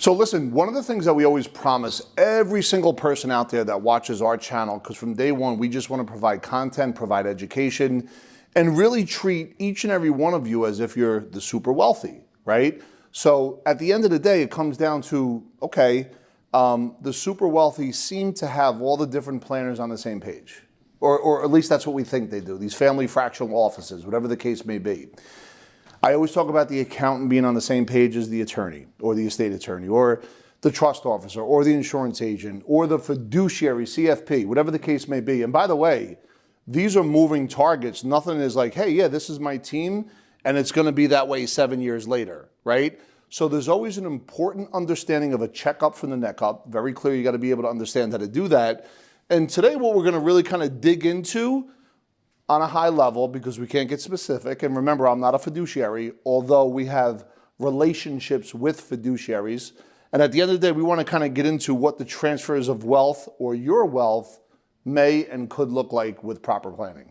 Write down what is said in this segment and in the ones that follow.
So listen, one of the things that we always promise every single person out there that watches our channel, because from day one, we just want to provide content, provide education, and really treat each and every one of you as if you're the super wealthy, right? So at the end of the day, it comes down to, okay, the super wealthy seem to have all the different planners on the same page. Or at least that's what we think they do, these family fractional offices, whatever the case may be. I always talk about the accountant being on the same page as the attorney or the estate attorney or the trust officer or the insurance agent or the fiduciary, CFP, whatever the case may be. And by the way, these are moving targets. Nothing is like, hey, yeah, this is my team and it's going to be that way 7 years later, right? So there's always an important understanding of a checkup from the neck up. Very clear, you got to be able to understand how to do that. And today what we're going to really kind of dig into on a high level, because we can't get specific, and remember, I'm not a fiduciary, although we have relationships with fiduciaries. And at the end of the day, we want to kind of get into what the transfers of wealth or your wealth may and could look like with proper planning.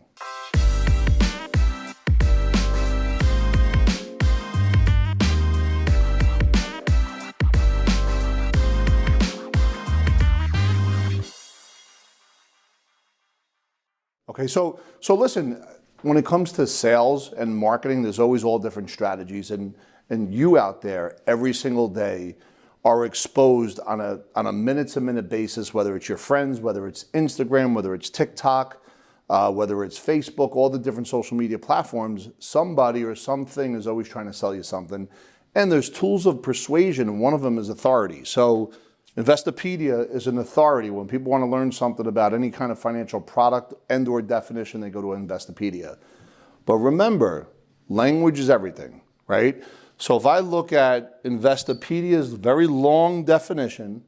Okay, so listen, when it comes to sales and marketing, there's always all different strategies, and you out there every single day are exposed on a minute-to-minute basis, whether it's your friends, whether it's Instagram, whether it's TikTok, whether it's Facebook, all the different social media platforms, somebody or something is always trying to sell you something. And there's tools of persuasion, and one of them is authority. So Investopedia is an authority. When people want to learn something about any kind of financial product and or definition, they go to Investopedia. But remember, language is everything, right? So if I look at Investopedia's very long definition,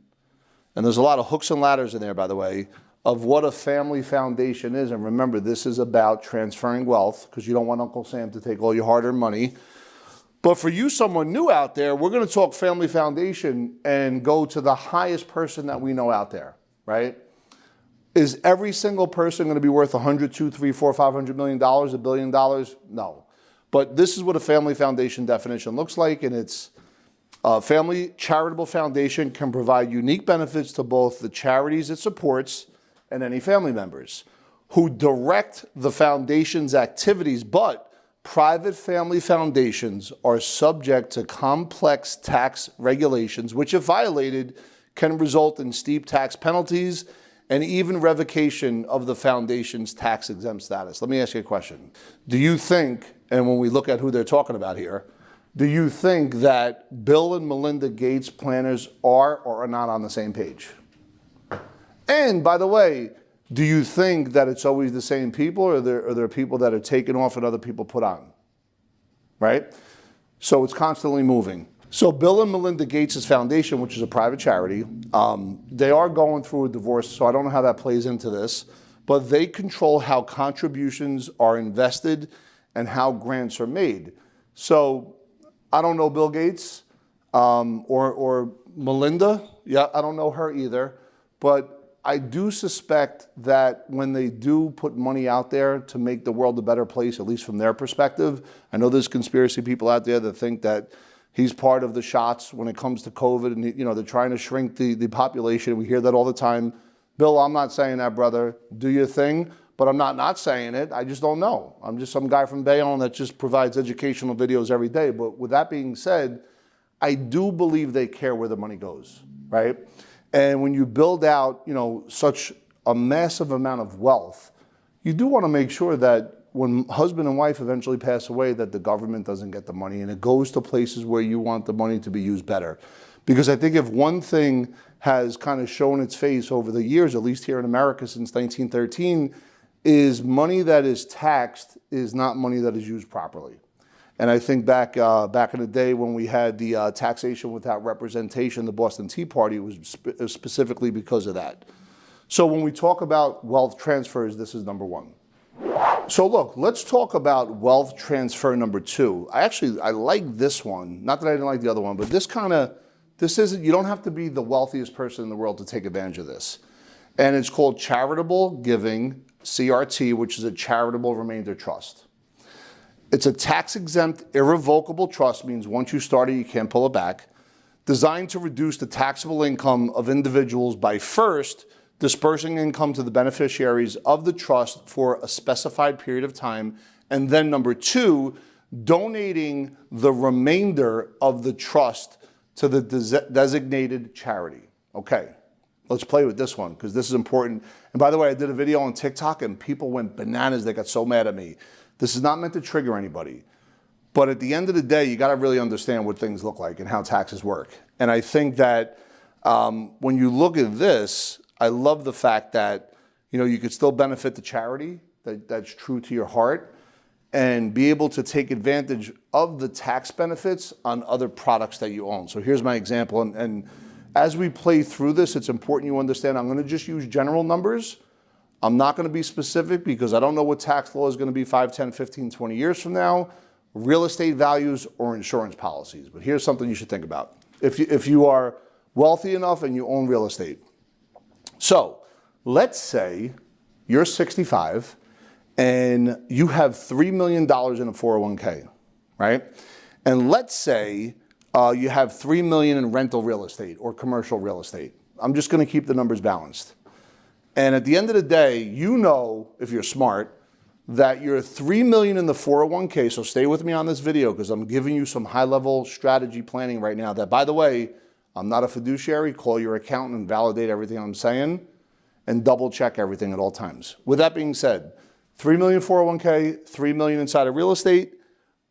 and there's a lot of hooks and ladders in there, by the way, of what a family foundation is. And remember, this is about transferring wealth, because you don't want Uncle Sam to take all your hard-earned money. But for you, someone new out there, we're going to talk family foundation and go to the highest person that we know out there, right? Is every single person going to be worth 100, 2, 3, 4, 500 million dollars, $1 billion? No. But this is what a family foundation definition looks like, and it's a family charitable foundation can provide unique benefits to both the charities it supports and any family members who direct the foundation's activities, but private family foundations are subject to complex tax regulations, which if violated can result in steep tax penalties and even revocation of the foundation's tax-exempt status. Let me ask you a question. Do you think, and when we look at who they're talking about here, do you think that Bill and Melinda Gates planners are or are not on the same page? And by the way, do you think that it's always the same people, or are there people that are taken off and other people put on? Right? So it's constantly moving. So Bill and Melinda Gates' foundation, which is a private charity, they are going through a divorce, so I don't know how that plays into this, but they control how contributions are invested and how grants are made. So I don't know Bill Gates or Melinda. Yeah, I don't know her either, but I do suspect that when they do put money out there to make the world a better place, at least from their perspective, I know there's conspiracy people out there that think that he's part of the shots when it comes to COVID, and they're trying to shrink the population. We hear that all the time. Bill, I'm not saying that, brother. Do your thing, but I'm not saying it. I just don't know. I'm just some guy from Bayonne that just provides educational videos every day. But with that being said, I do believe they care where the money goes, right? And when you build out, such a massive amount of wealth, you do want to make sure that when husband and wife eventually pass away, that the government doesn't get the money and it goes to places where you want the money to be used better. Because I think if one thing has kind of shown its face over the years, at least here in America since 1913, is money that is taxed is not money that is used properly. And I think back in the day when we had the taxation without representation, the Boston Tea Party, was specifically because of that. So when we talk about wealth transfers, this is number one. So look, let's talk about wealth transfer number two. I like this one. Not that I didn't like the other one, but this isn't, you don't have to be the wealthiest person in the world to take advantage of this. And it's called charitable giving, CRT, which is a charitable remainder trust. It's a tax-exempt, irrevocable trust, means once you start it, you can't pull it back, designed to reduce the taxable income of individuals by first dispersing income to the beneficiaries of the trust for a specified period of time, and then number two, donating the remainder of the trust to the designated charity. Okay, let's play with this one because this is important. And by the way, I did a video on TikTok and people went bananas. They got so mad at me. This is not meant to trigger anybody. But at the end of the day, you got to really understand what things look like and how taxes work. And I think that when you look at this, I love the fact that you could still benefit the charity that's true to your heart and be able to take advantage of the tax benefits on other products that you own. So here's my example. And as we play through this, it's important you understand I'm going to just use general numbers. I'm not going to be specific because I don't know what tax law is going to be 5, 10, 15, 20 years from now, real estate values or insurance policies. But here's something you should think about. If you are wealthy enough and you own real estate. So let's say you're 65 and you have $3 million in a 401k, right? And let's say you have $3 million in rental real estate or commercial real estate. I'm just going to keep the numbers balanced. And at the end of the day, if you're smart, that you're $3 million in the 401k. So stay with me on this video because I'm giving you some high-level strategy planning right now that, by the way, I'm not a fiduciary. Call your accountant and validate everything I'm saying and double check everything at all times. With that being said, $3 million 401k, $3 million inside of real estate.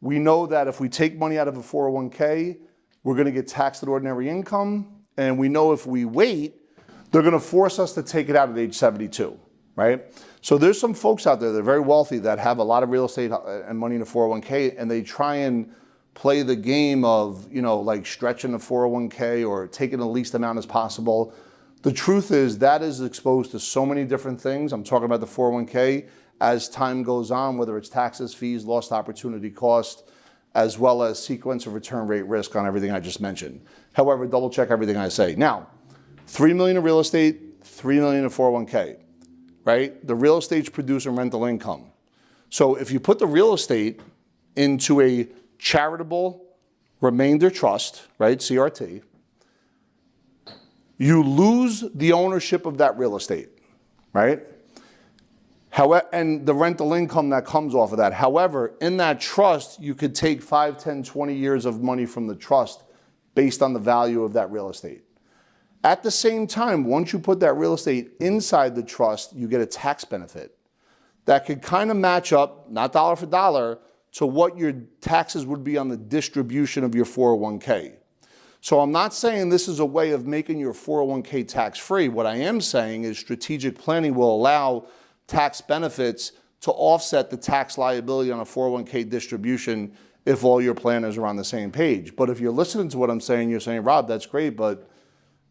We know that if we take money out of a 401k, we're going to get taxed at ordinary income. And we know if we wait, they're going to force us to take it out at age 72, right? So there's some folks out there that are very wealthy that have a lot of real estate and money in a 401k, and they try and play the game of, like stretching the 401k or taking the least amount as possible. The truth is that is exposed to so many different things. I'm talking about the 401k as time goes on, whether it's taxes, fees, lost opportunity cost, as well as sequence of return rate risk on everything I just mentioned. However, double check everything I say. Now, $3 million in real estate, $3 million in 401k, right? The real estate's producing rental income. So if you put the real estate into a charitable remainder trust, right, CRT, you lose the ownership of that real estate, right? However, and the rental income that comes off of that. However, in that trust, you could take 5, 10, 20 years of money from the trust based on the value of that real estate. At the same time, once you put that real estate inside the trust, you get a tax benefit that could kind of match up, not dollar for dollar, to what your taxes would be on the distribution of your 401k. So I'm not saying this is a way of making your 401k tax-free. What I am saying is strategic planning will allow tax benefits to offset the tax liability on a 401k distribution if all your planners are on the same page. But if you're listening to what I'm saying, you're saying, Rob, that's great, but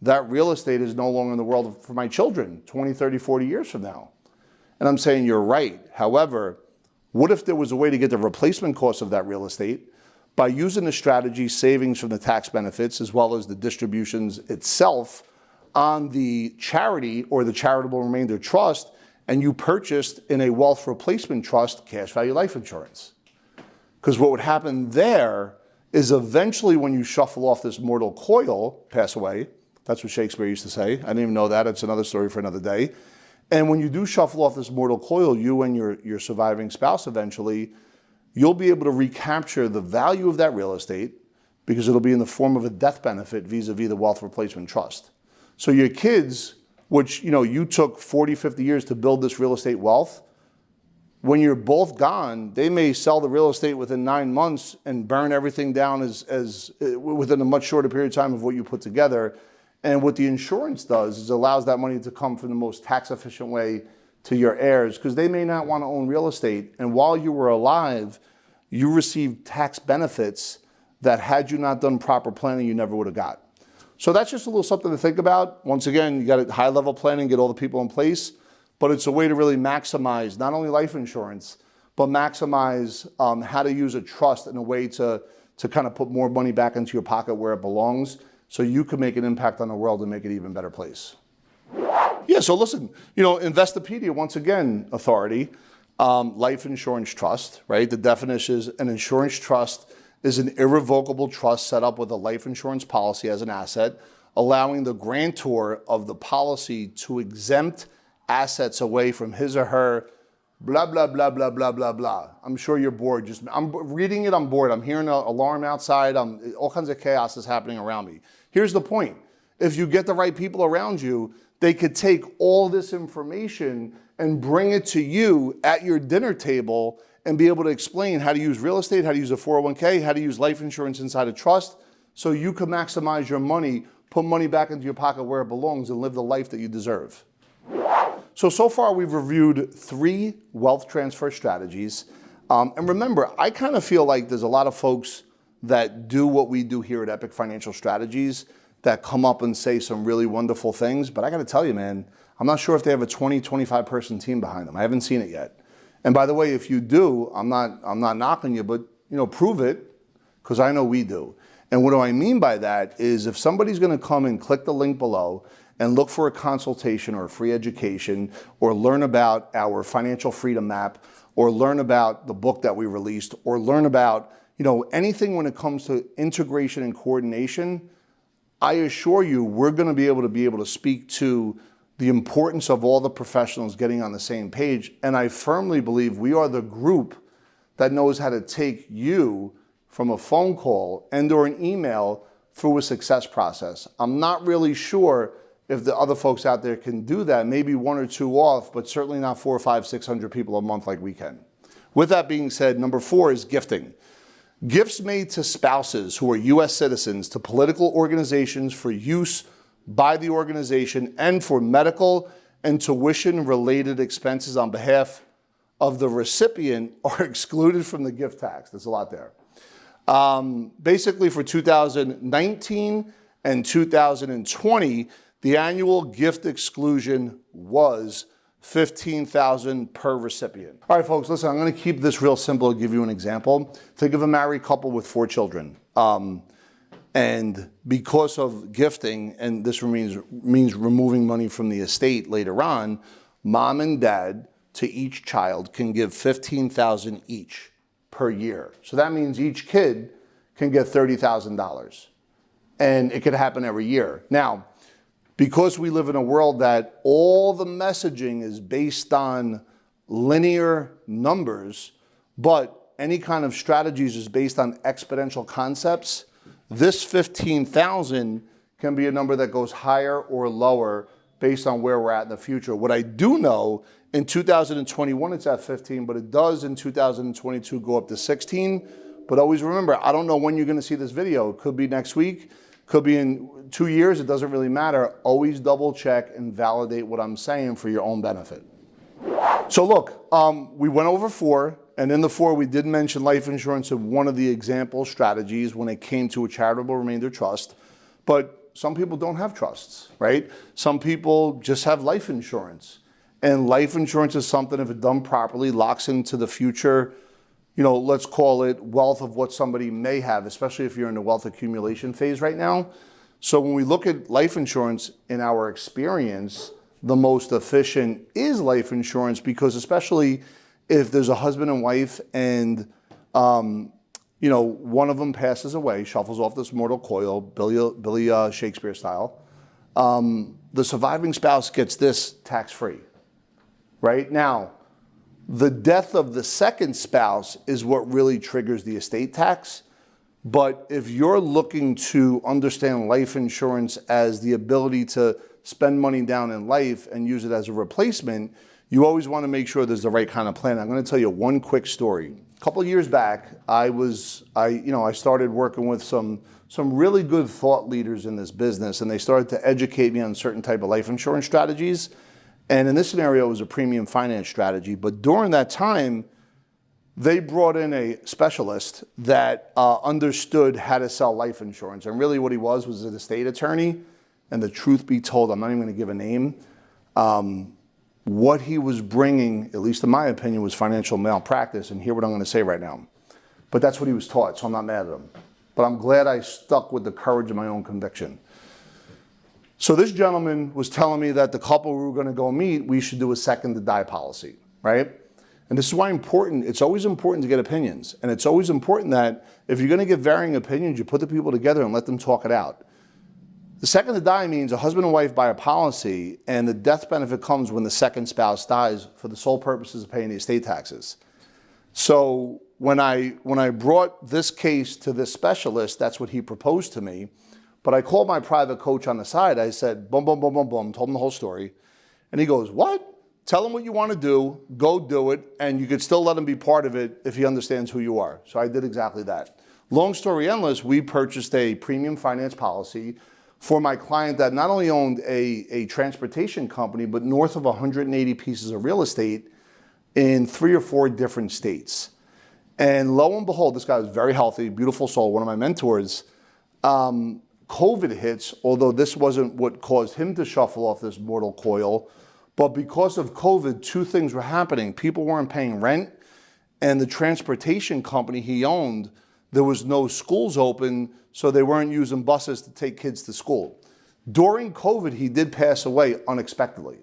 that real estate is no longer in the world for my children 20, 30, 40 years from now. And I'm saying you're right. However, what if there was a way to get the replacement cost of that real estate by using the strategy savings from the tax benefits as well as the distributions itself on the charity or the charitable remainder trust, and you purchased in a wealth replacement trust cash value life insurance? Because what would happen there is eventually when you shuffle off this mortal coil, pass away. That's what Shakespeare used to say. I didn't even know that. It's another story for another day. And when you do shuffle off this mortal coil, you and your surviving spouse eventually, you'll be able to recapture the value of that real estate because it'll be in the form of a death benefit vis-a-vis the wealth replacement trust. So your kids, which you took 40, 50 years to build this real estate wealth, when you're both gone, they may sell the real estate within 9 months and burn everything down as within a much shorter period of time of what you put together. And what the insurance does is allows that money to come from the most tax efficient way to your heirs because they may not want to own real estate. And while you were alive, you received tax benefits that had you not done proper planning, you never would have got. So that's just a little something to think about. Once again, you got a high level planning, get all the people in place, but it's a way to really maximize not only life insurance, but maximize how to use a trust in a way to kind of put more money back into your pocket where it belongs, so you can make an impact on the world and make it an even better place. Yeah, so listen, Investopedia, once again, authority, life insurance trust, right? The definition is an insurance trust is an irrevocable trust set up with a life insurance policy as an asset, allowing the grantor of the policy to exempt assets away from his or her blah, blah, blah, blah, blah, blah, blah. I'm sure you're bored. I'm reading it, I'm bored. I'm hearing an alarm outside. All kinds of chaos is happening around me. Here's the point. If you get the right people around you, they could take all this information and bring it to you at your dinner table and be able to explain how to use real estate, how to use a 401k, how to use life insurance inside a trust, so you can maximize your money, put money back into your pocket where it belongs, and live the life that you deserve. So far we've reviewed 3 wealth transfer strategies. And remember, I kind of feel like there's a lot of folks that do what we do here at Epic Financial Strategies that come up and say some really wonderful things. But I got to tell you, man, I'm not sure if they have a 20, 25 person team behind them. I haven't seen it yet. And by the way, if you do, I'm not knocking you, but prove it, because I know we do. And what do I mean by that is if somebody's going to come and click the link below and look for a consultation or a free education, or learn about our financial freedom map, or learn about the book that we released, or learn about anything when it comes to integration and coordination, I assure you we're going to be able to speak to the importance of all the professionals getting on the same page. And I firmly believe we are the group that knows how to take you from a phone call and or an email through a success process. I'm not really sure if the other folks out there can do that, maybe 1 or 2 off, but certainly not 400 or 500, 600 people a month like we can. With that being said, number 4 is gifting. Gifts made to spouses who are U.S. citizens to political organizations for use by the organization and for medical and tuition-related expenses on behalf of the recipient are excluded from the gift tax. There's a lot there. Basically, for 2019 and 2020, the annual gift exclusion was $15,000 per recipient. All right, folks, listen, I'm going to keep this real simple and give you an example. Think of a married couple with 4 children. And because of gifting, and this means removing money from the estate later on, mom and dad to each child can give $15,000 each per year. So that means each kid can get $30,000. And it could happen every year. Now, because we live in a world that all the messaging is based on linear numbers, but any kind of strategies is based on exponential concepts, this 15,000 can be a number that goes higher or lower based on where we're at in the future. What I do know, in 2021 it's at 15, but it does in 2022 go up to 16. But always remember, I don't know when you're going to see this video. It could be next week, could be in 2 years, it doesn't really matter. Always double check and validate what I'm saying for your own benefit. So look, we went over 4, and in the 4 we did mention life insurance as one of the example strategies when it came to a charitable remainder trust. But some people don't have trusts, right? Some people just have life insurance. And life insurance is something, if it's done properly, locks into the future, let's call it wealth of what somebody may have, especially if you're in the wealth accumulation phase right now. So when we look at life insurance, in our experience, the most efficient is life insurance, because especially if there's a husband and wife and one of them passes away, shuffles off this mortal coil, Billy Shakespeare style, the surviving spouse gets this tax-free. Right? Now, the death of the second spouse is what really triggers the estate tax. But if you're looking to understand life insurance as the ability to spend money down in life and use it as a replacement, you always want to make sure there's the right kind of plan. I'm going to tell you one quick story. A couple of years back, I started working with some really good thought leaders in this business, and they started to educate me on certain type of life insurance strategies. And in this scenario, it was a premium finance strategy. But during that time, they brought in a specialist that understood how to sell life insurance. And really what he was an estate attorney. And the truth be told, I'm not even going to give a name. What he was bringing, at least in my opinion, was financial malpractice. And hear what I'm going to say right now. But that's what he was taught, so I'm not mad at him. But I'm glad I stuck with the courage of my own conviction. So this gentleman was telling me that the couple we were going to go meet, we should do a second to die policy, right? And this is why it's always important to get opinions. And it's always important that if you're going to get varying opinions, you put the people together and let them talk it out. The second to die means a husband and wife buy a policy, and the death benefit comes when the second spouse dies for the sole purposes of paying the estate taxes. So when I brought this case to this specialist, that's what he proposed to me. But I called my private coach on the side. I said, boom, boom, boom, boom, boom, told him the whole story. And he goes, what? Tell him what you want to do, go do it, and you could still let him be part of it if he understands who you are. So I did exactly that. Long story endless, we purchased a premium finance policy for my client that not only owned a transportation company, but north of 180 pieces of real estate in 3 or 4 different states. And lo and behold, this guy was very healthy, beautiful soul, one of my mentors. COVID hits, although this wasn't what caused him to shuffle off this mortal coil. But because of COVID, 2 things were happening. People weren't paying rent, and the transportation company he owned, there was no schools open, so they weren't using buses to take kids to school. During COVID, he did pass away unexpectedly.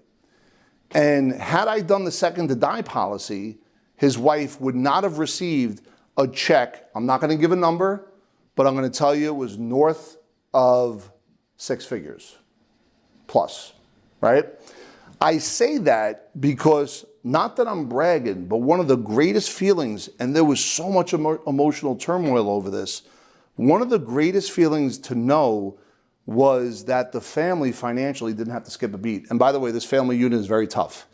And had I done the second to die policy, his wife would not have received a check. I'm not going to give a number, but I'm going to tell you it was north of 6 figures plus, right? I say that because, not that I'm bragging, but one of the greatest feelings, and there was so much emotional turmoil over this, one of the greatest feelings to know was that the family financially didn't have to skip a beat. And by the way, this family unit is very tough.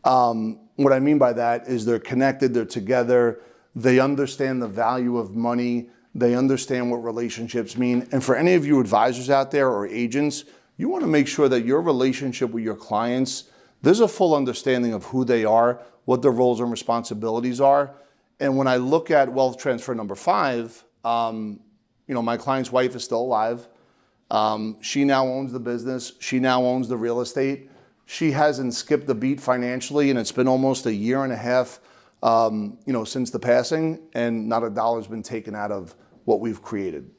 What I mean by that is they're connected, they're together, they understand the value of money, they understand what relationships mean. And for any of you advisors out there or agents, you want to make sure that your relationship with your clients, there's a full understanding of who they are, what their roles and responsibilities are. And when I look at wealth transfer number 5, my client's wife is still alive. She now owns the business. She now owns the real estate. She hasn't skipped a beat financially, and it's been almost a year and a half, since the passing, and not a dollar's been taken out of what we've created.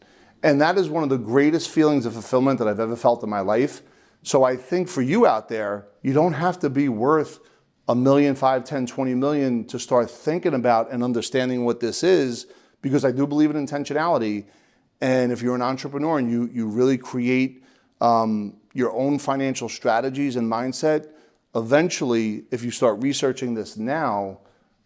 And that is one of the greatest feelings of fulfillment that I've ever felt in my life. So I think for you out there, you don't have to be worth $1 million, $5 million, $10 million, $20 million to start thinking about and understanding what this is, because I do believe in intentionality. And if you're an entrepreneur and you really create your own financial strategies and mindset, eventually, if you start researching this now,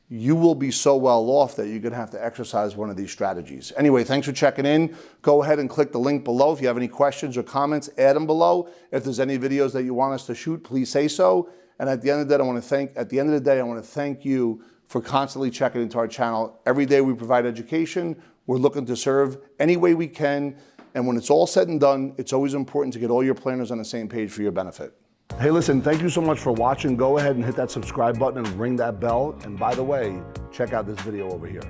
you will be so well off that you're going to have to exercise one of these strategies. Anyway, thanks for checking in. Go ahead and click the link below. If you have any questions or comments, add them below. If there's any videos that you want us to shoot, please say so. And at the end of the day, I want to thank you for constantly checking into our channel. Every day we provide education. We're looking to serve any way we can. And when it's all said and done, it's always important to get all your planners on the same page for your benefit. Hey, listen, thank you so much for watching. Go ahead and hit that subscribe button and ring that bell. And by the way, check out this video over here.